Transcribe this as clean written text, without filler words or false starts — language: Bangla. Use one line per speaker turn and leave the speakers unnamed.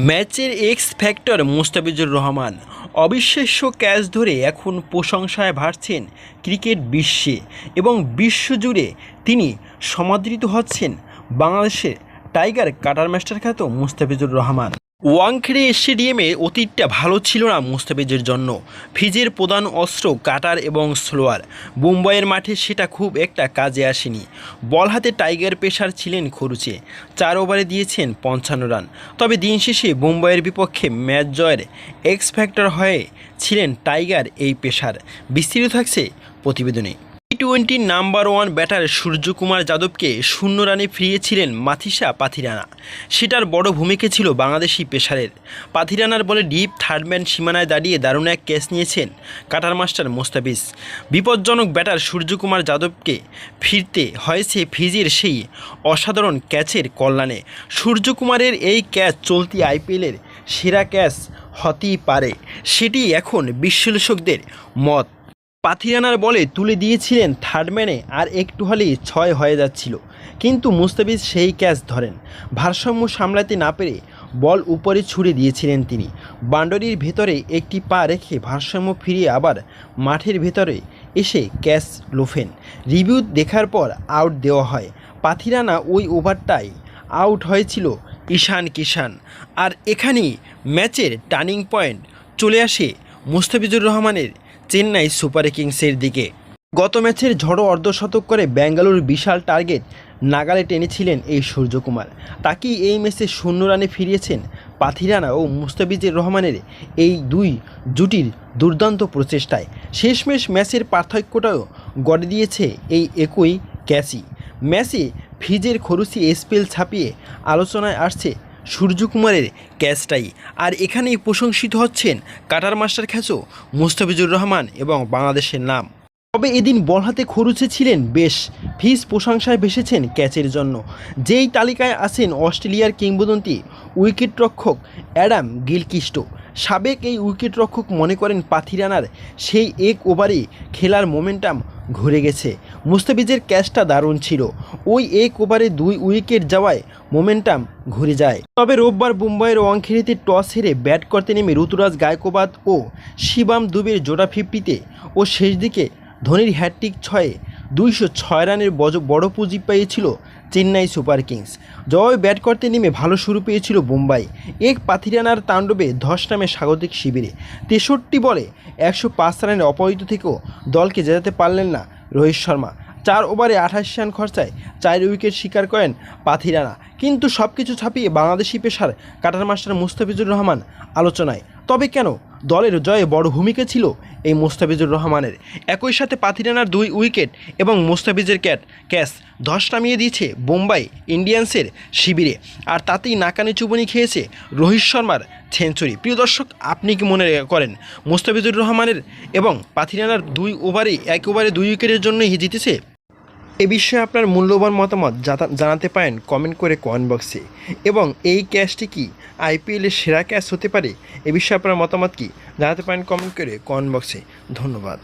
ম্যাচের এক্স ফ্যাক্টর মুস্তাফিজুর রহমান অবিশ্বাস্য ক্যাচ ধরে এখন প্রশংসায় ভাসছেন ক্রিকেট বিশ্বে এবং বিশ্বজুড়ে তিনি সমাদৃত হচ্ছেন। বাংলাদেশের টাইগার কাটার মাস্টার খ্যাত মুস্তাফিজুর রহমান। ওয়াংখেড়ে স্টেডিয়ামে অতীতটা ভালো ছিল না মুস্তাফিজের জন্য। ফিজির প্রধান অস্ত্র কাটার এবং স্লোয়ার, মুম্বাইয়ের মাঠে সেটা খুব একটা কাজে আসেনি। বল হাতে টাইগার পেসার ছিলেন খরুচে, 4 ওভারে দিয়েছেন 55 রান। তবে দিন শেষে মুম্বাইয়ের বিপক্ষে ম্যাচ জয়ের এক্স ফ্যাক্টর হয়ে ছিলেন টাইগার এই পেসার। বিস্তৃত থাকছে প্রতিবেদনে। টি-20 নাম্বার 1 ব্যাটার সূর্যকুমার যাদবকে 0 রানে ফিরিয়েছিলেন মাথিসা পাথিরানা। সেটার বড় ভূমিকা ছিল বাংলাদেশি পেসারের। পাথিরানার বলে ডিপ থার্ডম্যান সীমানায় দাঁড়িয়ে দারুণ এক ক্যাচ নিয়েছেন কাটার মাস্টার মুস্তাফিজ। বিপজ্জনক ব্যাটার সূর্যকুমার যাদবকে ফিরতে হয়েছে ফিজির সেই অসাধারণ ক্যাচের কল্যাণে। সূর্যকুমারের এই ক্যাচ চলতি আইপিএলের সেরা ক্যাচ হতেই পারে, সেটি এখন বিশ্লেষকদের মত। পাথিরানার বলে তুলে দিয়েছিলেন থার্ডম্যানে, আর একটু হলেই 6 হয়ে যাচ্ছিল, কিন্তু মুস্তাফিজ সেই ক্যাচ ধরেন। ভারসাম্য সামলাতে না পেরে বল উপরে ছুড়ে দিয়েছিলেন তিনি। বাউন্ডারির ভেতরে একটি পা রেখে ভারসাম্য ফিরিয়ে আবার মাঠের ভেতরে এসে ক্যাচ লোফেন। রিভিউ দেখার পর আউট দেওয়া হয়। পাথিরানা ওই ওভারটাই আউট হয়েছিল ঈশান কিষান। আর এখানেই ম্যাচের টার্নিং পয়েন্ট চলে আসে মুস্তাফিজুর রহমানের চেন্নাই সুপার কিংসের দিকে। গত ম্যাচের ঝড়ো অর্ধশতক করে বেঙ্গালুরুর বিশাল টার্গেট নাগালে টেনেছিলেন এই সূর্যকুমার। তাকেই এই ম্যাচে 0 রানে ফিরিয়েছেন পাথিরানা ও মুস্তাফিজুর রহমানের এই দুই জুটির দুর্দান্ত প্রচেষ্টায়। শেষমেশ ম্যাচের পার্থক্যটাও গড়ে দিয়েছে এই একই ক্যাচই। ম্যাচে ফিজের খরুচি স্পেল ছাপিয়ে আলোচনায় আসছে সূর্যকুমারের ক্যাচটাই। আর এখানেই প্রশংসিত হচ্ছেন কাটার মাস্টার খ্যাত মুস্তাফিজুর রহমান এবং বাংলাদেশের নাম। তবে এদিন বল হাতে খরুচে ছিলেন বেশ। ফিজ প্রশংসায় ভেসেছেন ক্যাচের জন্য। যেই তালিকায় আছেন অস্ট্রেলিয়ার কিংবদন্তি উইকেটরক্ষক অ্যাডাম গিলক্রিস্ট। সাবেক এই উইকেটরক্ষক মনে করেন পাথিরানার সেই এক ওভারে খেলার মোমেন্টাম ঘুরে গেছে। মুস্তাফিজের ক্যাচটা দারুণ ছিল, ওই এক ওভারে 2 উইকেট যাওয়ায় মোমেন্টাম ঘুরে যায়। তবে রোববার মুম্বাইয়ের ওয়াংখেড়েতে টস হেরে ব্যাট করতে নেমে ঋতুরাজ গায়কোয়াদ ও শিবম দুবের জোড়া 50-তে ও শেষ দিকে ধোনির হ্যাটট্রিক 6-এ 206 রানের বড় পুঁজি পেয়েছিল চেন্নাই সুপার কিংস। জবাবে ব্যাট করতে নেমে ভালো শুরু পেয়েছিল মুম্বাই। এক পাথিরানার তাণ্ডবে ধস নামে স্বাগতিক শিবিরে। 63 বলে 105 রানের অপরাজিত থেকেও দলকে জেতাতে পারলেন না রোহিত শর্মা। 4 ওভারে 28 রান খরচায় 4 উইকেট শিকার করেন পাথিরানা। কিন্তু সব কিছু ছাপিয়ে Bangladeshi pacer cutter master Mustafizur Rahman আলোচনায়। তবে কেন? দলের জয়ে বড় ভূমিকা ছিল এই মুস্তাফিজুর রহমানের। একই সাথে পাথিরানার 2 উইকেট এবং মুস্তাফিজের ক্যাচ ধস নামিয়ে দিয়েছে মুম্বাই ইন্ডিয়ান্সের শিবিরে। আর তাতেই নাকানি চুবনি খেয়েছে রোহিত শর্মার সেঞ্চুরি। প্রিয় দর্শক, আপনি কি মনে করেন মুস্তাফিজুর রহমানের এবং পাথিরানার 2 ওভারে 1 ওভারে 2 উইকেটের জন্যই জিতেছে? এ বিষয়ে আপনার মূল্যবান মতামত জানাতে পারেন কমেন্ট করে কমেন্ট বক্সে। এবং এই ক্যাচটি কি আইপিএলের সেরা ক্যাচ হতে পারে? এ বিষয়ে আপনার মতামত কি জানাতে পারেন কমেন্ট করে কমেন্ট বক্সে। ধন্যবাদ।